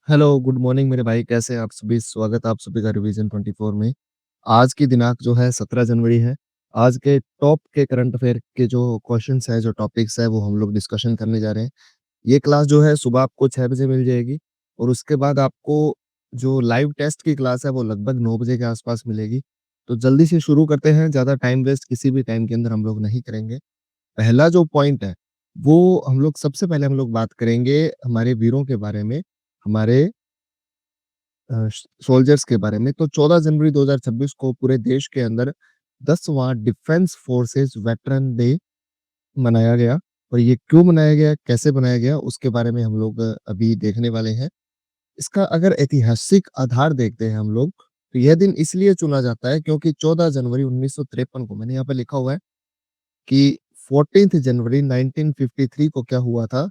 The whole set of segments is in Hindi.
हेलो, गुड मॉर्निंग मेरे भाई, कैसे हैं आप सभी? स्वागत है आप सभी का रिवीजन 24 में। आज की दिनांक जो है 17 जनवरी है। आज के टॉप के करंट अफेयर के जो क्वेश्चन्स हैं, जो टॉपिक्स हैं, वो हम लोग डिस्कशन करने जा रहे हैं। ये क्लास जो है सुबह आपको 6 बजे मिल जाएगी और उसके बाद आपको जो लाइव टेस्ट की क्लास है, वो लगभग 9 बजे के आसपास मिलेगी। तो जल्दी से शुरू करते हैं, ज़्यादा टाइम वेस्ट किसी भी टाइम के अंदर हम लोग नहीं करेंगे। पहला जो पॉइंट है, वो हम लोग सबसे पहले हम लोग बात करेंगे हमारे वीरों के बारे में, हमारे सोल्जर्स के बारे में। तो 14 जनवरी 2026 को पूरे देश के अंदर 10वां डिफेंस फोर्सेस वेटरन डे मनाया गया और ये क्यों मनाया गया, कैसे मनाया गया, उसके बारे में हम लोग अभी देखने वाले हैं। इसका अगर ऐतिहासिक आधार देखते हैं हम लोग, तो यह दिन इसलिए चुना जाता है क्योंकि 14 जनवरी 1953 को मैंने यहाँ पे लिखा हुआ है कि 14th जनवरी 1953 को क्या हुआ था,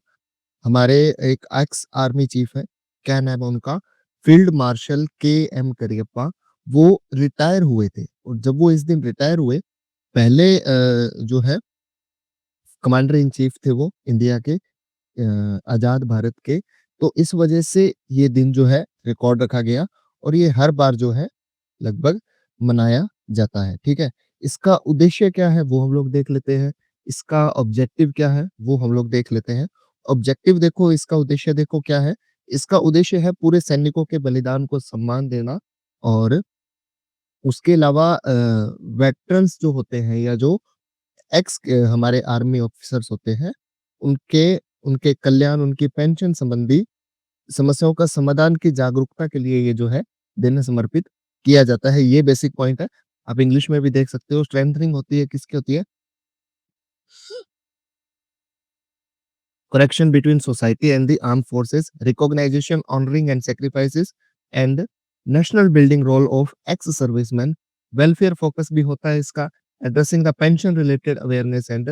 हमारे एक एक्स आर्मी चीफ है, क्या नाम है उनका? Field marshal KM. करियप्पा, वो रिटायर हुए थे और जब वो इस दिन रिटायर हुए, पहले जो है कमांडर इन चीफ थे वो इंडिया के, आज़ाद भारत के। तो इस वजह से ये दिन जो है रिकॉर्ड रखा गया और ये हर बार जो है लगभग मनाया जाता है, ठीक है? इसका उद्देश्य क्या है वो हम लोग देख लेते हैं। इसका ऑब्जेक्टिव क्या है वो हम लोग देख लेते हैं। ऑब्जेक्टिव देखो, इसका उद्देश्य देखो क्या है। इसका उद्देश्य है पूरे सैनिकों के बलिदान को सम्मान देना और उसके अलावा वेटरन्स जो होते हैं या जो हमारे आर्मी ऑफिसर्स होते हैं, उनके उनके कल्याण, उनकी पेंशन संबंधी समस्याओं का समाधान की जागरूकता के लिए ये जो है दिन समर्पित किया जाता है। ये बेसिक पॉइंट है। आप इंग्लिश में भी देख सकते हो। स्ट्रेंथनिंग होती है, किसकी होती है? Connection between society and the armed forces, recognization, honouring and sacrifices and national building role of ex serviceman. Welfare focus भी होता है इसका। Addressing the pension related awareness and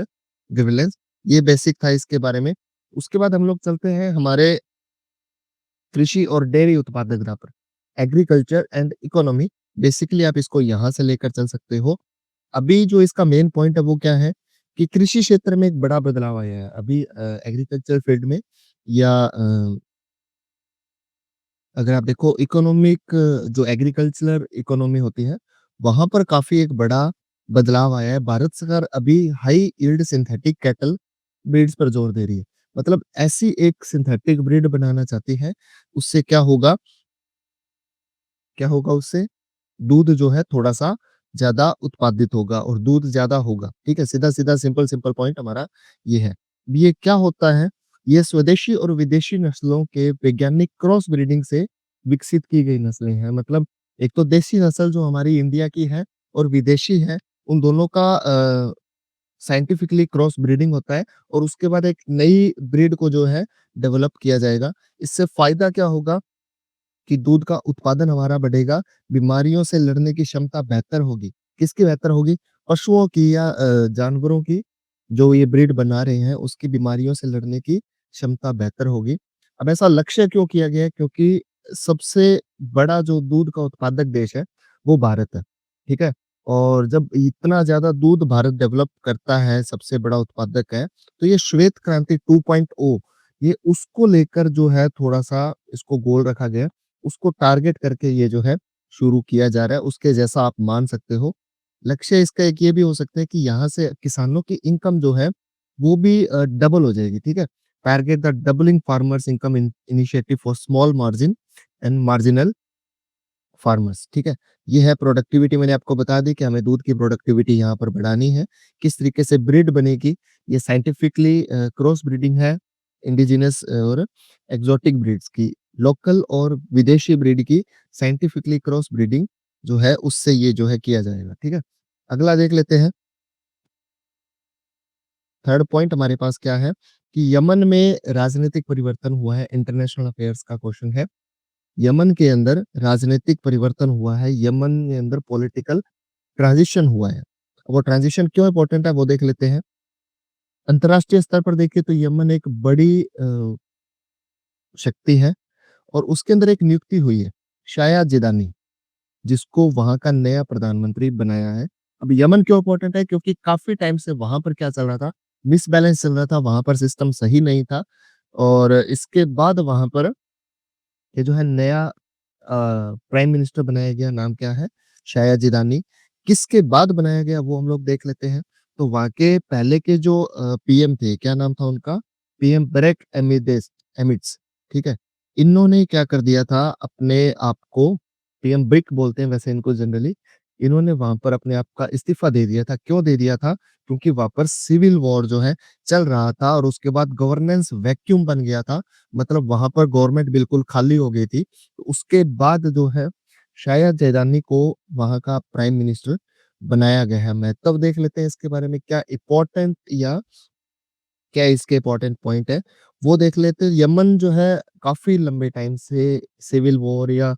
grievance. ये बेसिक था इसके बारे में। उसके बाद हम लोग चलते हैं हमारे कृषि और डेयरी उत्पादकता पर। एग्रीकल्चर एंड इकोनॉमी, बेसिकली आप इसको यहाँ से लेकर चल सकते हो। अभी जो इसका मेन पॉइंट है वो क्या है कि कृषि क्षेत्र में एक बड़ा बदलाव आया है। अभी एग्रीकल्चर फील्ड में या अगर आप देखो इकोनॉमिक, जो एग्रीकल्चर इकोनॉमी होती है, वहाँ पर काफ़ी एक बड़ा बदलाव आया है। भारत सरकार अभी high yield synthetic cattle breeds पर जोर दे रही है। मतलब ऐसी एक सिंथेटिक ब्रीड बनाना चाहती है, उससे क्या होगा उससे? दूध जो है थोड़ा-सा ज़्यादा उत्पादित होगा और दूध ज़्यादा होगा, ठीक है? सीधा-सीधा सिंपल-सिंपल पॉइंट हमारा ये है। ये क्या होता है? ये स्वदेशी और विदेशी नस्लों के वैज्ञानिक क्रॉस ब्रीडिंग से विकसित की गई नस्लें हैं। मतलब एक तो देसी नस्ल जो हमारी इंडिया की है और विदेशी है, उन दोनों का साइंटिफिकली क्रॉस ब्रीडिंग होता है और उसके बाद एक नई ब्रीड को जो है डेवलप किया जाएगा। इससे फ़ायदा क्या होगा कि दूध का उत्पादन हमारा बढ़ेगा, बीमारियों से लड़ने की क्षमता बेहतर होगी। किसकी बेहतर होगी? पशुओं की या जानवरों की, जो ये ब्रीड बना रहे हैं, उसकी बीमारियों से लड़ने की क्षमता बेहतर होगी। अब ऐसा लक्ष्य क्यों किया गया है? क्योंकि सबसे बड़ा जो दूध का उत्पादक देश है, वो भारत है, ठीक है? और जब इतना ज़्यादा दूध भारत डेवलप करता है, सबसे बड़ा उत्पादक है, तो ये श्वेत क्रांति 2.0, ये उसको लेकर जो है थोड़ा-सा इसको गोल रखा गया है। उसको टारगेट करके ये जो है शुरू किया जा रहा है, उसके जैसा आप मान सकते हो। लक्ष्य इसका एक ये भी हो सकता है कि यहाँ से किसानों की इनकम जो है, वो भी डबल हो जाएगी, ठीक है? Target the doubling farmers income in initiative for small margin and marginal farmers, ठीक है? ये है प्रोडक्टिविटी, मैंने आपको बता दी कि हमें दूध की प्रोडक्टिविटी यहाँ पर बढ़ानी है। किस तरीके से ब्रीड बनेगी, ये साइंटिफिकली क्रॉस ब्रीडिंग है, इंडिजिनस और एक्सोटिक ब्रीड्स की। लोकल और विदेशी ब्रीड की साइंटिफिकली क्रॉस ब्रीडिंग जो है, उससे ये जो है किया जाएगा, ठीक है? अगला देख लेते हैं। थर्ड पॉइंट हमारे पास क्या है कि यमन में राजनीतिक परिवर्तन हुआ है, इंटरनेशनल अफेयर्स का क्वेश्चन है। यमन के अंदर राजनीतिक परिवर्तन हुआ है, यमन के अंदर पॉलिटिकल ट्रांजिशन हुआ है। वो ट्रांजिशन क्यों इम्पोर्टेंट है वो देख लेते हैं। अंतर्राष्ट्रीय स्तर पर देखिए तो यमन एक बड़ी शक्ति है और उसके अंदर एक नियुक्ति हुई है, शाया जिदानी, जिसको वहाँ का नया प्रधानमंत्री बनाया है। अब यमन क्यों इम्पोर्टेंट है? क्योंकि काफ़ी टाइम से वहाँ पर क्या चल रहा था, मिसबैलेंस चल रहा था, वहाँ पर सिस्टम सही नहीं था और इसके बाद वहाँ पर ये जो है नया प्राइम मिनिस्टर बनाया गया, नाम क्या है? शाया जिलानी। किसके बाद बनाया गया वो हम लोग देख लेते हैं। तो वहाँ के पहले के जो पीएम थे, क्या नाम था उनका? पीएम बरेक एमिट्स, ठीक है? इन्होंने क्या कर दिया था अपने आप को, पीएम ब्रिक बोलते हैं वैसे इनको जनरली, इन्होंने वहाँ पर अपने आप का इस्तीफ़ा दे दिया था। क्यों दे दिया था? क्योंकि वहाँ पर सिविल वॉर जो है चल रहा था और उसके बाद गवर्नेंस वैक्यूम बन गया था। मतलब वहाँ पर गवर्नमेंट बिल्कुल खाली हो गई थी। तो उसके बाद जो है शायद जैदानी को वहाँ का प्राइम मिनिस्टर बनाया गया है। मैं तब देख लेते हैं इसके बारे में क्या इम्पोर्टेंट या क्या इसके इम्पोर्टेंट पॉइंट है, वो देख लेते हैं। यमन जो है काफ़ी लंबे टाइम से सिविल वॉर या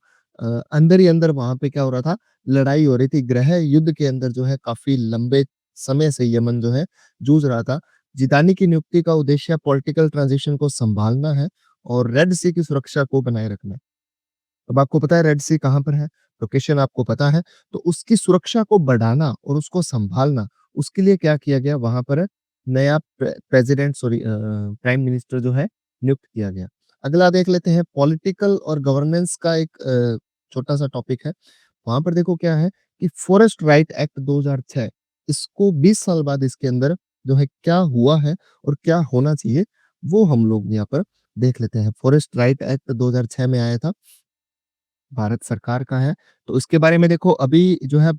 अंदर ही अंदर वहाँ पे क्या हो रहा था, लड़ाई हो रही थी। गृह युद्ध के अंदर जो है काफ़ी लंबे समय से यमन जो है जूझ रहा था। जिलानी की नियुक्ति का उद्देश्य पॉलिटिकल ट्रांजिशन को सँभालना है और रेड सी की सुरक्षा को बनाए रखना है। अब आपको पता है रेड सी कहाँ पर है, लोकेशन आपको पता है, तो उसकी सुरक्षा को बढ़ाना और उसको सँभालना, उसके लिए क्या किया गया वहाँ पर नया प्रेज़िडेंट प्राइम मिनिस्टर जो है नियुक्त किया गया। अगला देख लेते हैं पॉलिटिकल और गवर्नेंस का एक छोटा-सा टॉपिक है। वहाँ पर देखो क्या है कि फॉरेस्ट राइट एक्ट 2006 इसको 20 साल बाद इसके अंदर जो है क्या हुआ है और क्या होना चाहिए, वो हम लोग यहाँ पर देख लेते हैं। फॉरेस्ट राइट एक्ट 2006 में आया था। भारत सरकार का है। तो इसके बारे में देखो अभी जो है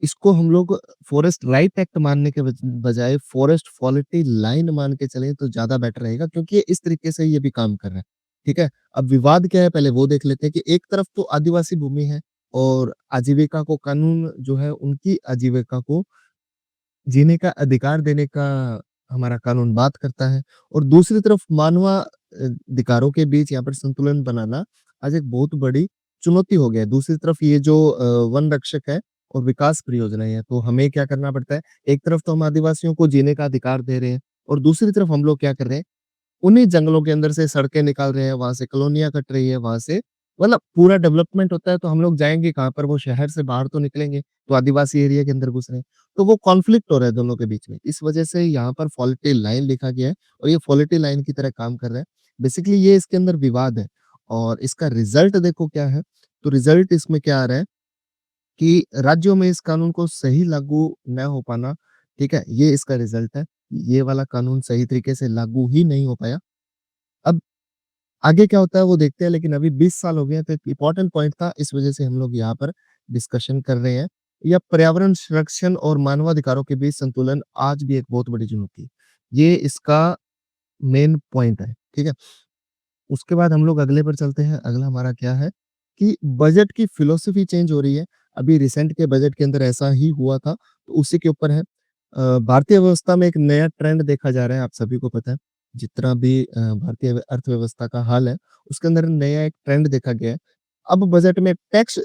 इसको हम लोग फॉरेस्ट राइट एक्ट मानने के बजाय फॉरेस्ट क्वालिटी लाइन मान के चलें तो ज़्यादा बेटर रहेगा क्योंकि ये इस तरीके से ये भी काम कर रहा है। ठीक है? अब विवाद क्या है पहले वो देख लेते हैं कि एक तरफ तो आदिवासी भूमि है और आजीविका को कानून जो है उनकी आजीविका को जीने का अधिकार देने का हमारा कानून बात करता है और दूसरी तरफ अधिकारों के बीच यहाँ पर संतुलन बनाना आज एक बहुत बड़ी चुनौती हो गया है। दूसरी तरफ ये जो वन रक्षक है और विकास परियोजनाएँ हैं, तो हमें क्या करना पड़ता है, एक तरफ तो हम आदिवासियों को जीने का अधिकार दे रहे हैं और दूसरी तरफ हम लोग क्या कर रहे हैं उन्हीं जंगलों के अंदर से सड़कें निकाल रहे हैं, वहाँ से कॉलोनियाँ कट रही है, वहाँ से मतलब पूरा डेवलपमेंट होता है तो हम लोग जाएँगे कहाँ पर? वो शहर से बाहर तो निकलेंगे, तो आदिवासी एरिया के अंदर घुस रहे हैं। तो वो कॉन्फ्लिक्ट हो रहा है दोनों के बीच में। इस वजह से यहाँ पर पॉलिटी लाइन लिखा गया है और ये पॉलिटी लाइन की तरह काम कर रहा है। बेसिकली ये इसके अंदर विवाद है और इसका रिज़ल्ट देखो क्या है? तो रिज़ल्ट इसमें क्या आ रहा है कि राज्यों में इस कानून को सही लागू न हो पाना, ठीक है? ये इसका रिज़ल्ट है। ये वाला कानून सही तरीके से लागू ही नहीं हो पाया। अब आगे क्या होता है वो देखते हैं लेकिन अभी 20 साल हो गए हैं तो एक इम्पोर्टेंट पॉइंट था इस वजह से हम लोग यहाँ पर डिस्कशन कर रहे हैं। या पर्यावरण संरक्षण और मानवाधिकारों के बीच संतुलन आज भी एक बहुत बड़ी चुनौती है। ये इसका मेन पॉइंट है, ठीक है? उसके बाद हम लोग अगले पर चलते हैं। अगला हमारा क्या है कि बजट की फिलॉसफी चेंज हो रही है। अभी रिसेंट के बजट के अंदर ऐसा ही हुआ था, तो उसी के ऊपर है। भारतीय व्यवस्था में एक नया ट्रेंड देखा जा रहा है, आप सभी को पता है। जितना भी भारतीय अर्थव्यवस्था का हाल है, उसके अंदर नया एक ट्रेंड देखा गया है। अब बजट में टैक्स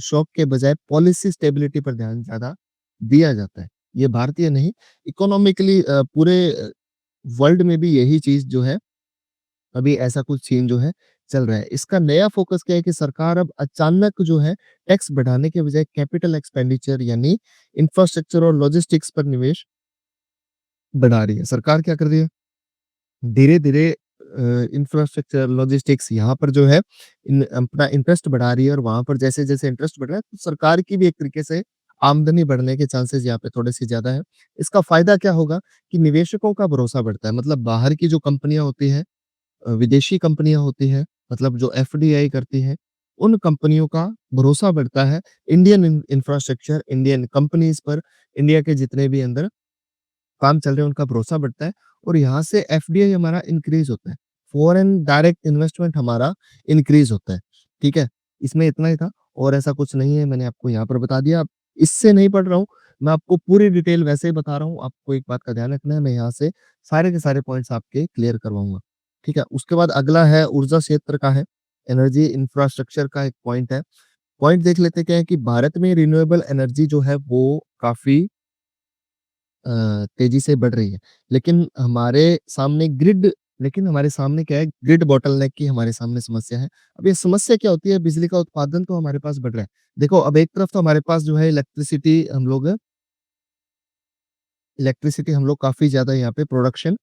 शॉक के बजाय पॉलिसी स्टेबिलिटी पर ध्यान ज़्यादा दिया जाता है। ये भारतीय नहीं, इकोनॉमिकली पूरे वर्ल्ड में भी यही चीज़ जो है अभी ऐसा कुछ सीन जो है चल रहा है। इसका नया फ़ोकस क्या है कि सरकार अब अचानक जो है टैक्स बढ़ाने के बजाय कैपिटल एक्सपेंडिचर यानी इंफ्रास्ट्रक्चर और लॉजिस्टिक्स पर निवेश बढ़ा रही है। सरकार क्या कर रही है? धीरे-धीरे इंफ्रास्ट्रक्चर, लॉजिस्टिक्स यहाँ पर जो है अपना इंटरेस्ट बढ़ा रही है और वहाँ पर जैसे-जैसे इंटरेस्ट बढ़ रहा है, तो सरकार की भी एक तरीके से आमदनी बढ़ने के चांसेज़ यहाँ पे थोड़े-से ज़्यादा है। इसका फ़ायदा क्या होगा कि निवेशकों का भरोसा बढ़ता है। मतलब बाहर की जो कंपनियाँ होती हैं विदेशी कंपनियाँ होती हैं, मतलब जो एफडीआई करती हैं, उन कंपनियों का भरोसा बढ़ता है इंडियन इंफ्रास्ट्रक्चर, इंडियन कंपनीज़ पर, इंडिया के जितने भी अंदर काम चल रहे हैं, उनका भरोसा बढ़ता है और यहाँ से एफडीआई हमारा इंक्रीज़ होता है। फॉरेन डायरेक्ट इन्वेस्टमेंट हमारा इंक्रीज़ होता है, ठीक है? इसमें इतना ही था और ऐसा कुछ नहीं है, मैंने आपको यहाँ पर बता दिया। अब इससे नहीं पढ़ रहा हूँ, मैं आपको पूरी डिटेल वैसे ही बता रहा हूँ। आपको एक बात का ध्यान रखना है, मैं यहाँ से सारे के सारे पॉइंट्स आपके क्लियर करवाऊँगा, ठीक है? उसके बाद अगला है ऊर्जा क्षेत्र का है, एनर्जी इंफ्रास्ट्रक्चर का एक पॉइंट है। पॉइंट देख लेते हैं क्या है कि भारत में रिन्यूएबल एनर्जी जो है वो काफ़ी तेज़ी से बढ़ रही है। लेकिन हमारे सामने क्या है ग्रिड बॉटलनेक की हमारे सामने समस्या है। अब ये समस्या क्या होती है बिजली का उत्पादन तो हमारे पास बढ़ रहा है। देखो अब एक तरफ तो हमारे पास जो है इलेक्ट्रिसिटी हम लोग काफ़ी ज़्यादा यहाँ पे प्रोडक्शन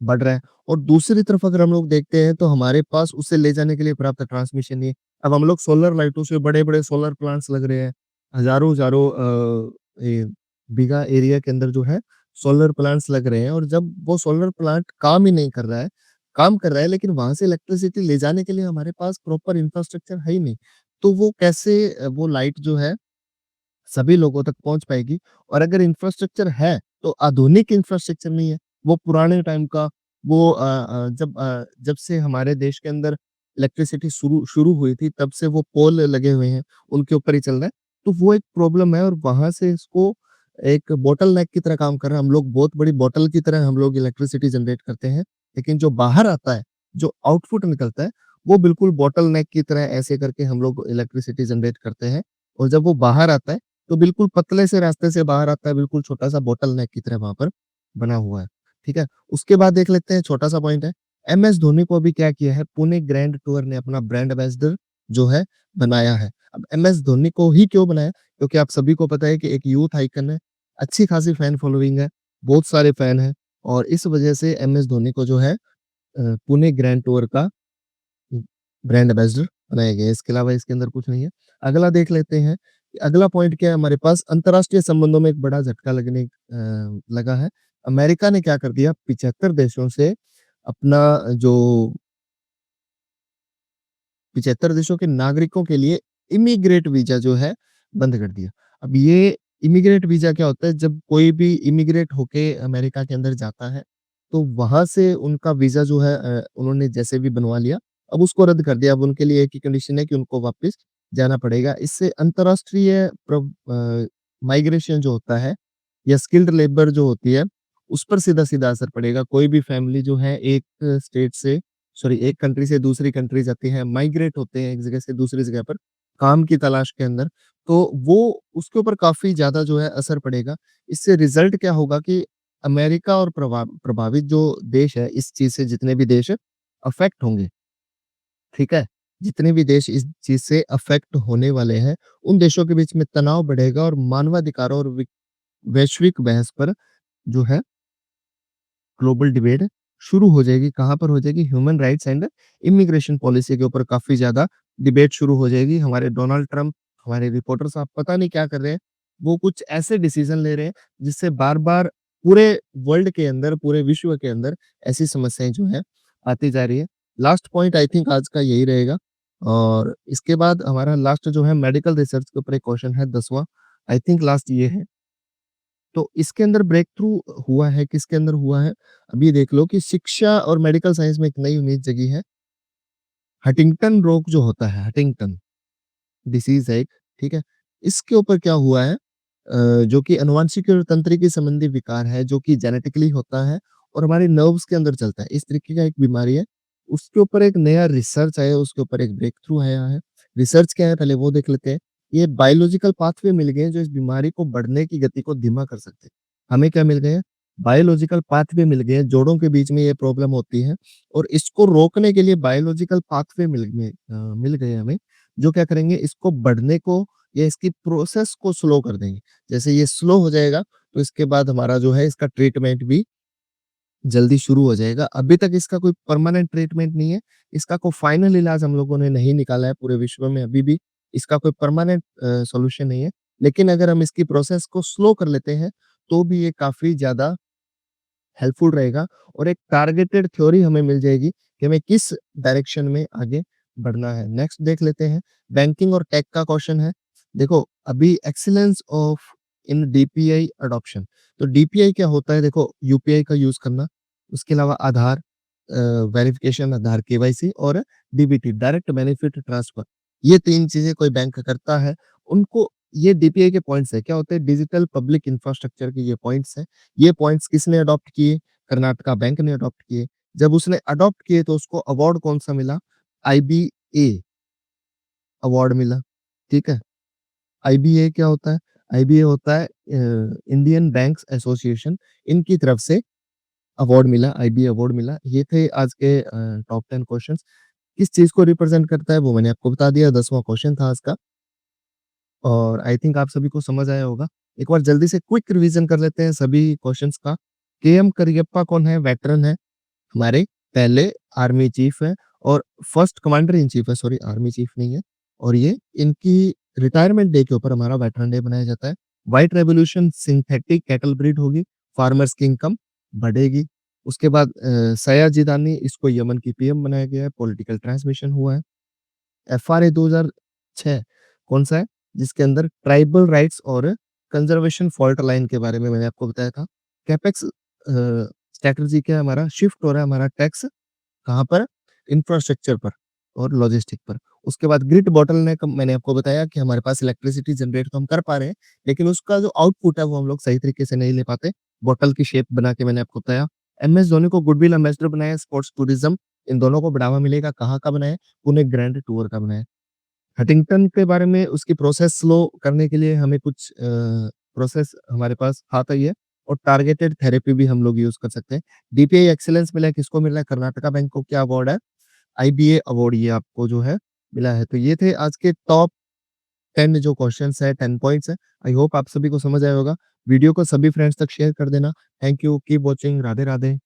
बढ़ रहा है और दूसरी तरफ अगर हम लोग देखते हैं तो हमारे पास उसे ले जाने के लिए पर्याप्त ट्रांसमिशन नहीं है। अब हम लोग सोलर लाइटों से बड़े-बड़े सोलर प्लांट्स लग रहे हैं। हज़ारों-हज़ारों ये बीघा एरिया के अंदर जो है सोलर प्लांट्स लग रहे हैं और जब वो सोलर प्लांट काम ही नहीं कर रहा है, काम कर रहा है लेकिन वहाँ से इलेक्ट्रिसिटी ले जाने के लिए हमारे पास प्रॉपर इंफ्रास्ट्रक्चर है ही नहीं। तो वो कैसे वो लाइट जो है सभी लोगों तक पहुँच पाएगी और अगर इंफ्रास्ट्रक्चर है, तो आधुनिक इंफ्रास्ट्रक्चर नहीं है। वो पुराने टाइम का वो जब से हमारे देश के अंदर इलेक्ट्रिसिटी शुरू शुरू हुई थी, तब से वो पोल लगे हुए हैं, उनके ऊपर ही चल रहा है। तो वो एक प्रॉब्लम है और वहाँ से इसको एक बॉटलनेक की तरह काम कर रहा है। हम लोग बहुत बड़ी बॉटल की तरह हम लोग इलेक्ट्रिसिटी जनरेट करते हैं, लेकिन जो बाहर आता है, जो आउटपुट निकलता है, वो बिल्कुल बॉटलनेक की तरह ऐसे करके हम लोग इलेक्ट्रिसिटी जनरेट करते हैं और जब वो बाहर आता है तो बिल्कुल पतले से रास्ते से बाहर आता है, बिल्कुल छोटा-सा बॉटल नेक की तरह वहाँ पर बना हुआ है, ठीक है? उसके बाद देख लेते हैं छोटा-सा पॉइंट है, एमएस धोनी को अभी क्या किया है, पुणे ग्रैंड टूर ने अपना ब्रांड एम्बेसडर जो है बनाया है। अब एमएस धोनी को ही क्यों बनाया? क्योंकि आप सभी को पता है कि एक यूथ आइकन है, अच्छी खासी फैन फॉलोइंग है, बहुत सारे फैन हैं और इस वजह से एमएस धोनी को जो है पुणे ग्रैंड टूर का ब्रांड एम्बेसडर बनाया गया है। इसके अलावा इसके अंदर कुछ नहीं है। अगला देख लेते हैं, कि अगला पॉइंट क्या है हमारे पास अंतर्राष्ट्रीय संबंधों में एक बड़ा झटका लगा है। अमेरिका ने क्या कर दिया 75 देशों से अपना जो 75 देशों के नागरिकों के लिए इमिग्रेट वीज़ा जो है बंद कर दिया। अब ये इमिग्रेट वीज़ा क्या होता है जब कोई भी इमिग्रेट होके अमेरिका के अंदर जाता है, तो वहाँ से उनका वीज़ा जो है उन्होंने जैसे भी बनवा लिया, अब उसको रद्द कर दिया। अब उनके लिए एक ही कंडीशन है कि उनको वापस जाना पड़ेगा। इससे अंतर्राष्ट्रीय माइग्रेशन जो होता है या स्किल्ड लेबर जो होती है, उस पर सीधा-सीधा असर पड़ेगा। कोई भी फैमिली जो है एक स्टेट से सॉरी एक कंट्री से दूसरी कंट्री जाती है, माइग्रेट होते हैं एक जगह से दूसरी जगह पर, काम की तलाश के अंदर, तो वो उसके ऊपर काफ़ी ज़्यादा जो है असर पड़ेगा। इससे रिज़ल्ट क्या होगा कि अमेरिका और प्रभावित जो देश है, इस चीज़ से जितने भी देश अफ़ेक्ट होंगे, ठीक है? जितने भी देश इस चीज़ से अफ़ेक्ट होने वाले हैं, उन देशों के बीच में तनाव बढ़ेगा और मानवाधिकारों और वैश्विक बहस पर जो है ग्लोबल डिबेट शुरू हो जाएगी, कहाँ पर हो जाएगी? Human rights and immigration policy के ऊपर काफ़ी ज़्यादा डिबेट शुरू हो जाएगी। हमारे डोनाल्ड ट्रम्प, हमारे रिपोर्टर साहब पता नहीं क्या कर रहे हैं। वो कुछ ऐसे डिसीज़न ले रहे हैं, जिससे बार-बार पूरे वर्ल्ड के अंदर, पूरे विश्व के अंदर ऐसी समस्याएँ जो हैं, आती जा रही है। लास्ट पॉइंट आई थिंक आज का यही रहेगा और इसके बाद हमारा लास्ट जो है मेडिकल रिसर्च के ऊपर एक क्वेश्चन है 10वां आई थिंक लास्ट ये है। तो इसके अंदर ब्रेक थ्रू हुआ है, किसके अंदर हुआ है? अभी देख लो कि शिक्षा और मेडिकल साइंस में एक नई उम्मीद जगी है। हंटिंगटन रोग जो होता है, हंटिंगटन डिसीज़ है एक, ठीक है? इसके ऊपर क्या हुआ है जो कि आनुवांशिक और तंत्रिकी संबंधी विकार है, जो कि जेनेटिकली होता है और हमारे नर्व्स के अंदर चलता है। इस तरीके का एक बीमारी है। उसके ऊपर एक नया रिसर्च आया, उसके ऊपर एक ब्रेक थ्रू आया है। रिसर्च क्या है पहले वो देख लेते हैं। ये बायोलॉजिकल पाथवे मिल गए हैं जो इस बीमारी को बढ़ने की गति को धीमा कर सकते हैं। हमें क्या मिल गए हैं? बायोलॉजिकल पाथवे मिल गए हैं, जोड़ों के बीच में ये प्रॉब्लम होती है और इसको रोकने के लिए बायोलॉजिकल पाथवे मिल गए हमें, जो क्या करेंगे इसको बढ़ने को या इसकी प्रोसेस को स्लो कर देंगे। जैसे ये स्लो हो जाएगा, तो इसके बाद हमारा जो है इसका ट्रीटमेंट भी जल्दी शुरू हो जाएगा। अभी तक इसका कोई परमानेंट ट्रीटमेंट नहीं है। इसका कोई फाइनल इलाज हम लोगों ने नहीं निकाला है पूरे विश्व में अभी भी इसका कोई परमानेंट सॉल्यूशन नहीं है। लेकिन अगर हम इसकी प्रोसेस को स्लो कर लेते हैं, तो भी ये काफ़ी ज़्यादा हेल्पफुल रहेगा और एक टारगेटेड थ्योरी हमें मिल जाएगी कि हमें किस डायरेक्शन में आगे बढ़ना है। नेक्स्ट देख लेते हैं, बैंकिंग और टेक का क्वेश्चन है। देखो, अभी excellence of in DPI adoption. तो डीपीआई क्या होता है? देखो, यूपीआई का यूज़ करना, उसके अलावा आधार वेरिफिकेशन, आधार केवाईसी और डीबीटी डायरेक्ट बेनिफिट ट्रांसफर। ये 3 चीज़ें कोई बैंक करता है, उनको ये डीपीआई के पॉइंट्स हैं। क्या होते हैं? डिजिटल पब्लिक इंफ्रास्ट्रक्चर के ये पॉइंट्स हैं। ये पॉइंट्स किसने अडॉप्ट किए? कर्नाटका बैंक ने अडॉप्ट किए। जब उसने अडॉप्ट किए तो उसको अवार्ड कौन-सा मिला? आईबीए अवार्ड मिला, ठीक है? आईबीए क्या होता है? आईबीए होता है इंडियन बैंक्स एसोसिएशन, इनकी तरफ से अवार्ड मिला, आईबीए अवार्ड मिला। ये थे आज के टॉप 10 क्वेश्चंस। किस चीज़ को रिप्रेज़ेंट करता है वो मैंने आपको बता दिया, 10वां क्वेश्चन था आज का और आई थिंक आप सभी को समझ आया होगा। एक बार जल्दी से क्विक रिवीजन कर लेते हैं सभी क्वेश्चंस का। केएम करियप्पा कौन है? वेटरन है। हमारे पहले आर्मी चीफ हैं और फर्स्ट कमांडर इन चीफ है, सॉरी आर्मी चीफ नहीं है। और ये इनकी रिटायरमेंट डे के ऊपर हमारा वेटरन डे मनाया जाता है। White revolution synthetic cattle breed होगी, फार्मर्स की इनकम बढ़ेगी। उसके बाद सयाजी जिदानी इसको यमन की पीएम बनाया गया है, पॉलिटिकल ट्रांसमिशन हुआ है। एफआरए 2006 कौन-सा है? जिसके अंदर ट्राइबल राइट्स और कंजर्वेशन फॉल्ट लाइन के बारे में मैंने आपको बताया था। कैपेक्स स्ट्रैटेजी क्या है हमारा? शिफ्ट हो रहा है हमारा टैक्स कहाँ पर? इंफ्रास्ट्रक्चर पर और लॉजिस्टिक पर। उसके बाद ग्रिड बॉटलनेक मैंने आपको बताया कि हमारे पास इलेक्ट्रिसिटी जनरेट तो हम कर पा रहे हैं, लेकिन उसका जो आउटपुट है वो हम लोग सही तरीके से नहीं ले पाते। बॉटल की शेप बना के मैंने आपको बताया। एमएस धोनी को गुडविल एम्बेसडर बनाया, स्पोर्ट्स टूरिज्म इन दोनों को बढ़ावा मिलेगा, कहाँ का बनाया? पुणे ग्रैंड टूर का बनाया। हंटिंगटन के बारे में उसकी प्रोसेस स्लो करने के लिए हमें कुछ प्रोसेस हमारे पास आता ही है और टारगेटेड थेरेपी भी हम लोग यूज़ कर सकते हैं। डीपीआई एक्सीलेंस मिला है, किसको मिला है? कर्नाटका बैंक को क्या अवार्ड है? आईबीए अवार्ड ये आपको जो है मिला है। तो ये थे आज के टॉप 10 जो क्वेश्चन्स हैं, 10 पॉइंट्स हैं। आई होप आप सभी को समझ आया होगा। वीडियो को सभी फ्रेंड्स तक शेयर कर देना। Thank you, keep watching, Radhe Radhe.